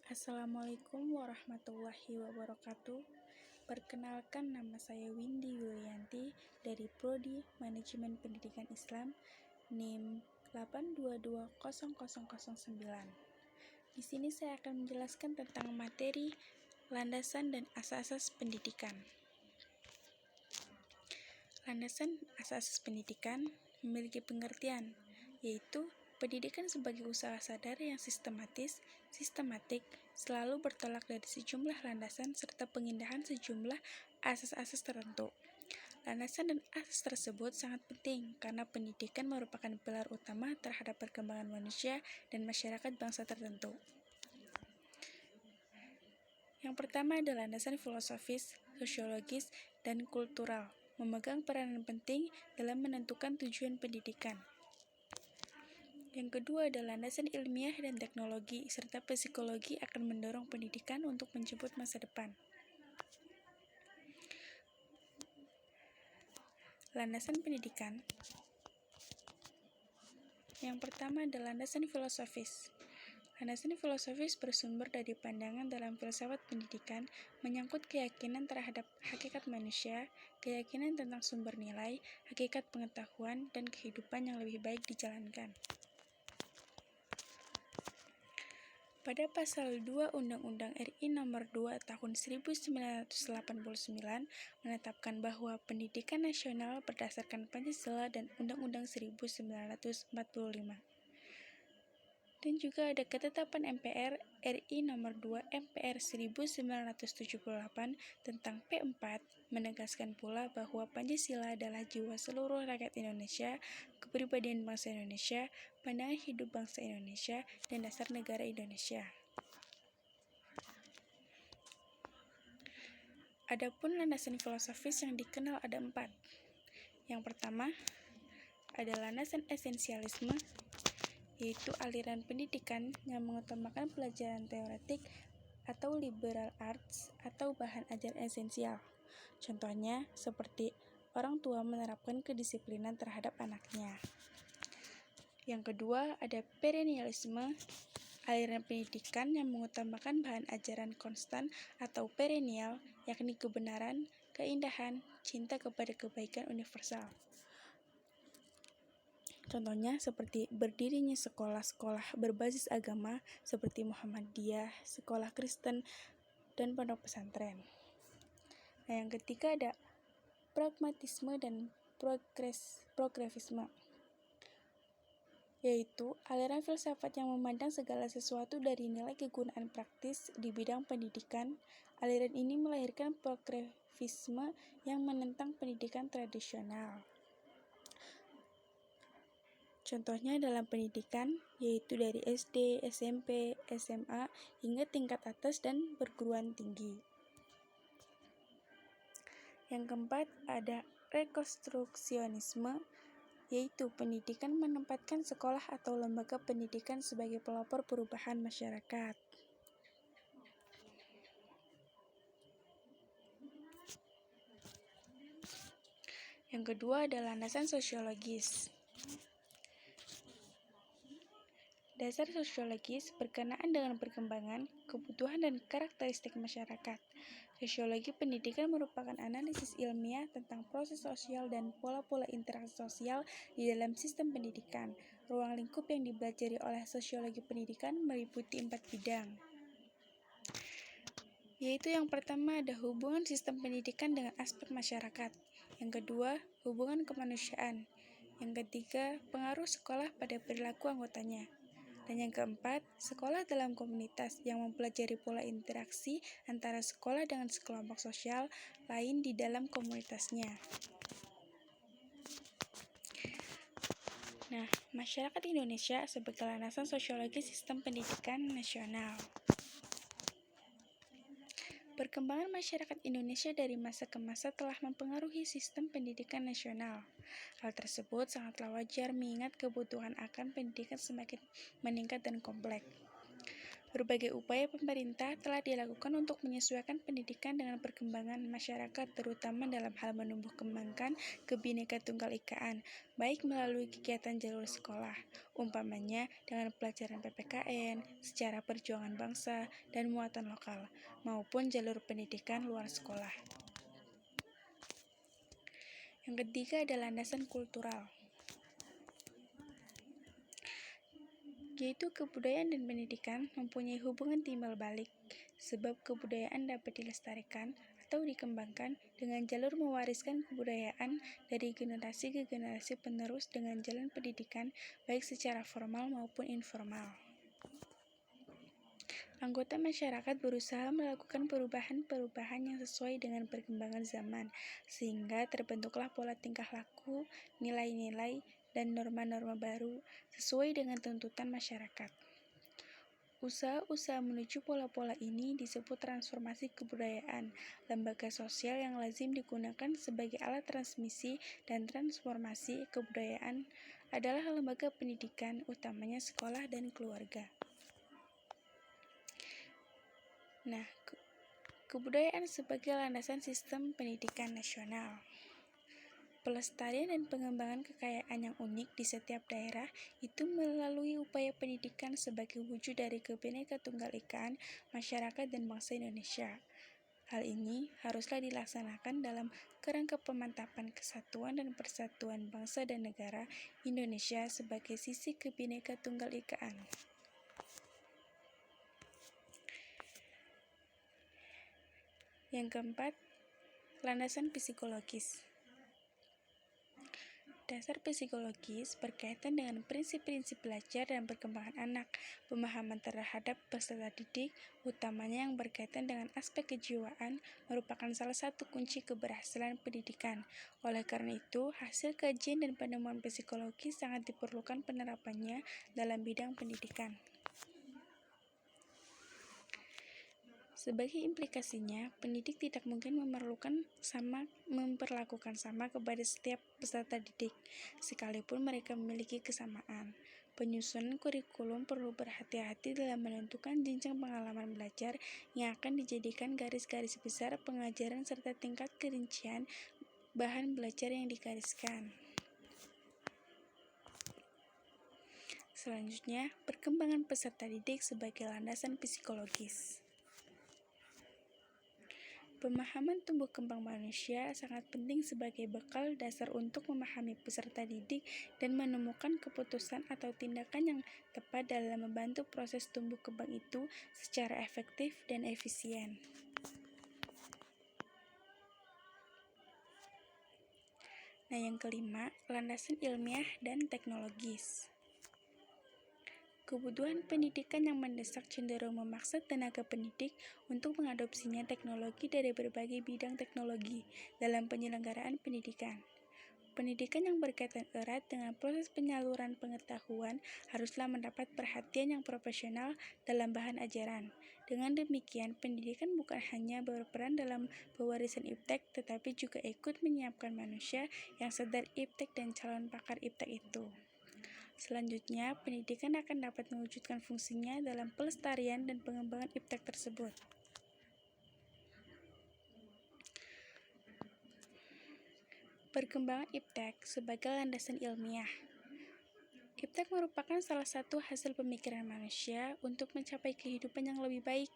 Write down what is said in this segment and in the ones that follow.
Assalamualaikum warahmatullahi wabarakatuh. Perkenalkan, nama saya Windy Yulianti dari Prodi Manajemen Pendidikan Islam, NIM 8220009. Di sini saya akan menjelaskan tentang materi landasan dan asas-asas pendidikan. Landasan asas-asas pendidikan memiliki pengertian, yaitu pendidikan sebagai usaha sadar yang sistematik, selalu bertolak dari sejumlah landasan serta pengindahan sejumlah asas-asas tertentu. Landasan dan asas tersebut sangat penting karena pendidikan merupakan pilar utama terhadap perkembangan manusia dan masyarakat bangsa tertentu. Yang pertama adalah landasan filosofis, sosiologis, dan kultural, memegang peranan penting dalam menentukan tujuan pendidikan. Yang kedua adalah landasan ilmiah dan teknologi, serta psikologi akan mendorong pendidikan untuk menjemput masa depan. Landasan pendidikan. Yang pertama adalah landasan filosofis. Landasan filosofis bersumber dari pandangan dalam filsafat pendidikan, menyangkut keyakinan terhadap hakikat manusia, keyakinan tentang sumber nilai, hakikat pengetahuan, dan kehidupan yang lebih baik dijalankan. Pada pasal 2 Undang-Undang RI Nomor 2 Tahun 1989 menetapkan bahwa pendidikan nasional berdasarkan Pancasila dan Undang-Undang 1945. Dan juga ada ketetapan MPR RI Nomor 2 MPR 1978 tentang P4 menegaskan pula bahwa Pancasila adalah jiwa seluruh rakyat Indonesia, kepribadian bangsa Indonesia, pandangan hidup bangsa Indonesia, dan dasar negara Indonesia. Adapun landasan filosofis yang dikenal ada 4. Yang pertama adalah landasan esensialisme, yaitu aliran pendidikan yang mengutamakan pelajaran teoretik atau liberal arts atau bahan ajar esensial. Contohnya seperti orang tua menerapkan kedisiplinan terhadap anaknya. Yang kedua ada perennialisme, aliran pendidikan yang mengutamakan bahan ajaran konstan atau perennial, yakni kebenaran, keindahan, cinta kepada kebaikan universal. Contohnya seperti berdirinya sekolah-sekolah berbasis agama seperti Muhammadiyah, sekolah Kristen, dan pondok pesantren. Nah, yang ketiga ada pragmatisme dan progresisme, yaitu aliran filsafat yang memandang segala sesuatu dari nilai kegunaan praktis di bidang pendidikan. Aliran ini melahirkan progresisme yang menentang pendidikan tradisional. Contohnya dalam pendidikan, yaitu dari SD, SMP, SMA, hingga tingkat atas dan perguruan tinggi. Yang keempat, ada rekonstruksionisme, yaitu pendidikan menempatkan sekolah atau lembaga pendidikan sebagai pelopor perubahan masyarakat. Yang kedua adalah landasan sosiologis. Dasar sosiologis berkenaan dengan perkembangan, kebutuhan, dan karakteristik masyarakat. Sosiologi pendidikan merupakan analisis ilmiah tentang proses sosial dan pola-pola interaksi sosial di dalam sistem pendidikan. Ruang lingkup yang dipelajari oleh sosiologi pendidikan meliputi 4 bidang. Yaitu yang pertama ada hubungan sistem pendidikan dengan aspek masyarakat. Yang kedua, hubungan kemanusiaan. Yang ketiga, pengaruh sekolah pada perilaku anggotanya. Dan yang keempat, sekolah dalam komunitas yang mempelajari pola interaksi antara sekolah dengan sekelompok sosial lain di dalam komunitasnya. Nah, masyarakat Indonesia sebagai landasan sosiologi sistem pendidikan nasional. Perkembangan masyarakat Indonesia dari masa ke masa telah mempengaruhi sistem pendidikan nasional. Hal tersebut sangatlah wajar mengingat kebutuhan akan pendidikan semakin meningkat dan kompleks. Berbagai upaya pemerintah telah dilakukan untuk menyesuaikan pendidikan dengan perkembangan masyarakat, terutama dalam hal menumbuh kembangkan Kebinekaan Tunggal Ikaan, baik melalui kegiatan jalur sekolah, umpamanya dengan pelajaran PPKN, sejarah perjuangan bangsa, dan muatan lokal, maupun jalur pendidikan luar sekolah. Yang ketiga adalah landasan kultural, yaitu kebudayaan dan pendidikan mempunyai hubungan timbal balik, sebab kebudayaan dapat dilestarikan atau dikembangkan dengan jalur mewariskan kebudayaan dari generasi ke generasi penerus dengan jalan pendidikan baik secara formal maupun informal. Anggota masyarakat berusaha melakukan perubahan-perubahan yang sesuai dengan perkembangan zaman, sehingga terbentuklah pola tingkah laku, nilai-nilai, dan norma-norma baru sesuai dengan tuntutan masyarakat. Usaha-usaha menuju pola-pola ini disebut transformasi kebudayaan. Lembaga sosial yang lazim digunakan sebagai alat transmisi dan transformasi kebudayaan adalah lembaga pendidikan, utamanya sekolah dan keluarga. Nah, kebudayaan sebagai landasan sistem pendidikan nasional. Pelestarian dan pengembangan kekayaan yang unik di setiap daerah itu melalui upaya pendidikan sebagai wujud dari Kebinekaan masyarakat dan bangsa Indonesia. Hal ini haruslah dilaksanakan dalam kerangka pemantapan kesatuan dan persatuan bangsa dan negara Indonesia sebagai sisi Kebinekaan. Yang keempat, landasan psikologis. Dasar psikologis berkaitan dengan prinsip-prinsip belajar dan perkembangan anak, pemahaman terhadap peserta didik, utamanya yang berkaitan dengan aspek kejiwaan, merupakan salah satu kunci keberhasilan pendidikan. Oleh karena itu, hasil kajian dan penemuan psikologis sangat diperlukan penerapannya dalam bidang pendidikan. Sebagai implikasinya, pendidik tidak mungkin memperlakukan sama kepada setiap peserta didik, sekalipun mereka memiliki kesamaan. Penyusunan kurikulum perlu berhati-hati dalam menentukan jenjang pengalaman belajar yang akan dijadikan garis-garis besar pengajaran serta tingkat kerincian bahan belajar yang digariskan. Selanjutnya, perkembangan peserta didik sebagai landasan psikologis. Pemahaman tumbuh kembang manusia sangat penting sebagai bekal dasar untuk memahami peserta didik dan menemukan keputusan atau tindakan yang tepat dalam membantu proses tumbuh kembang itu secara efektif dan efisien. Nah, yang kelima, landasan ilmiah dan teknologis. Kebutuhan pendidikan yang mendesak cenderung memaksa tenaga pendidik untuk mengadopsinya teknologi dari berbagai bidang teknologi dalam penyelenggaraan pendidikan. Pendidikan yang berkaitan erat dengan proses penyaluran pengetahuan haruslah mendapat perhatian yang profesional dalam bahan ajaran. Dengan demikian, pendidikan bukan hanya berperan dalam pewarisan iptek, tetapi juga ikut menyiapkan manusia yang sadar iptek dan calon pakar iptek itu. Selanjutnya, pendidikan akan dapat mewujudkan fungsinya dalam pelestarian dan pengembangan iptek tersebut. Perkembangan iptek sebagai landasan ilmiah. Iptek merupakan salah satu hasil pemikiran manusia untuk mencapai kehidupan yang lebih baik,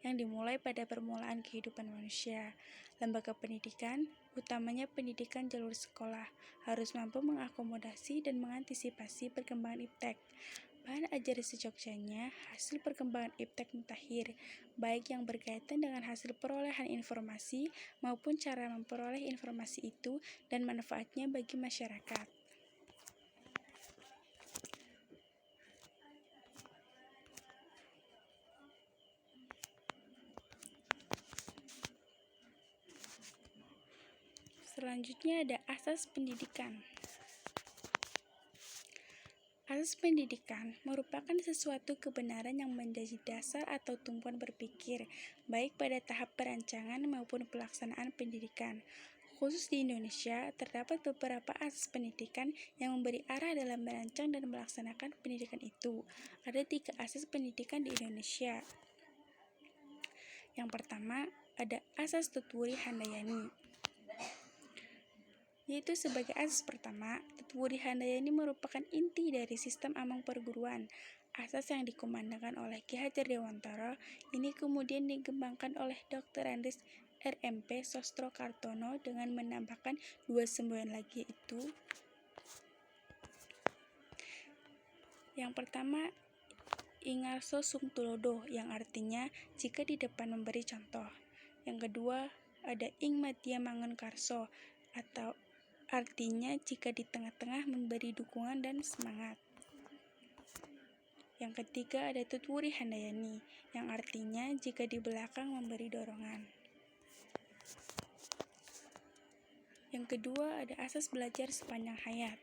yang dimulai pada permulaan kehidupan manusia. Lembaga pendidikan, utamanya pendidikan jalur sekolah, harus mampu mengakomodasi dan mengantisipasi perkembangan iptek. Bahan ajar sejogjanya hasil perkembangan iptek mutakhir, baik yang berkaitan dengan hasil perolehan informasi maupun cara memperoleh informasi itu dan manfaatnya bagi masyarakat. Selanjutnya ada asas pendidikan. Asas pendidikan merupakan sesuatu kebenaran yang menjadi dasar atau tumpuan berpikir, baik pada tahap perancangan maupun pelaksanaan pendidikan. Khusus di Indonesia, terdapat beberapa asas pendidikan yang memberi arah dalam merancang dan melaksanakan pendidikan itu. Ada 3 asas pendidikan di Indonesia. Yang pertama, ada asas Tutwuri Handayani, yaitu sebagai asas pertama, Tutwuri Handayani merupakan inti dari sistem Amang perguruan. Asas yang dikumandangkan oleh Ki Hajar Dewantara ini kemudian dikembangkan oleh Dr. Andes RMP Sostro Kartono dengan menambahkan 2 semboyan lagi, yaitu yang pertama Ingarso Sung Tulodo, yang artinya jika di depan memberi contoh. Yang kedua ada Ing Madya Mangun Karso, atau artinya jika di tengah-tengah memberi dukungan dan semangat. Yang ketiga ada Tutwuri Handayani, yang artinya jika di belakang memberi dorongan. Yang kedua ada asas belajar sepanjang hayat.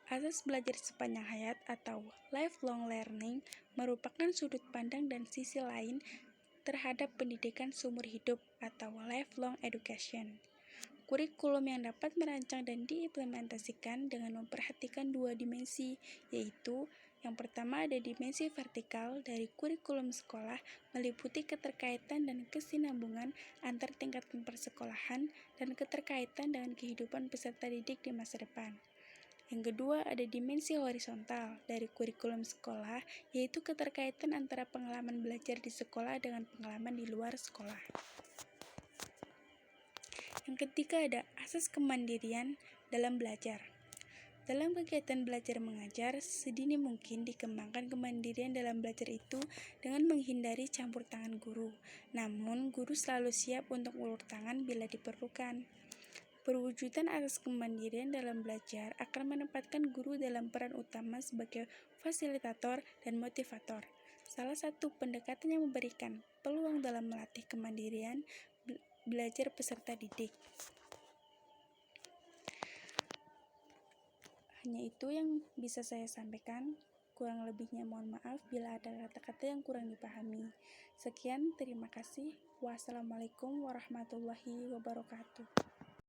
Asas belajar sepanjang hayat atau lifelong learning merupakan sudut pandang dan sisi lain terhadap pendidikan seumur hidup atau lifelong education. Kurikulum yang dapat merancang dan diimplementasikan dengan memperhatikan 2 dimensi, yaitu yang pertama ada dimensi vertikal dari kurikulum sekolah meliputi keterkaitan dan kesinambungan antar tingkatan persekolahan dan keterkaitan dengan kehidupan peserta didik di masa depan. Yang kedua ada dimensi horizontal dari kurikulum sekolah, yaitu keterkaitan antara pengalaman belajar di sekolah dengan pengalaman di luar sekolah. Yang ketiga ada asas kemandirian dalam belajar. Dalam kegiatan belajar mengajar, sedini mungkin dikembangkan kemandirian dalam belajar itu dengan menghindari campur tangan guru. Namun, guru selalu siap untuk ulur tangan bila diperlukan. Perwujudan asas kemandirian dalam belajar akan menempatkan guru dalam peran utama sebagai fasilitator dan motivator. Salah satu pendekatan yang memberikan peluang dalam melatih kemandirian belajar peserta didik. Hanya itu yang bisa saya sampaikan. Kurang lebihnya mohon maaf bila ada kata-kata yang kurang dipahami. Sekian, terima kasih. Wassalamualaikum warahmatullahi wabarakatuh.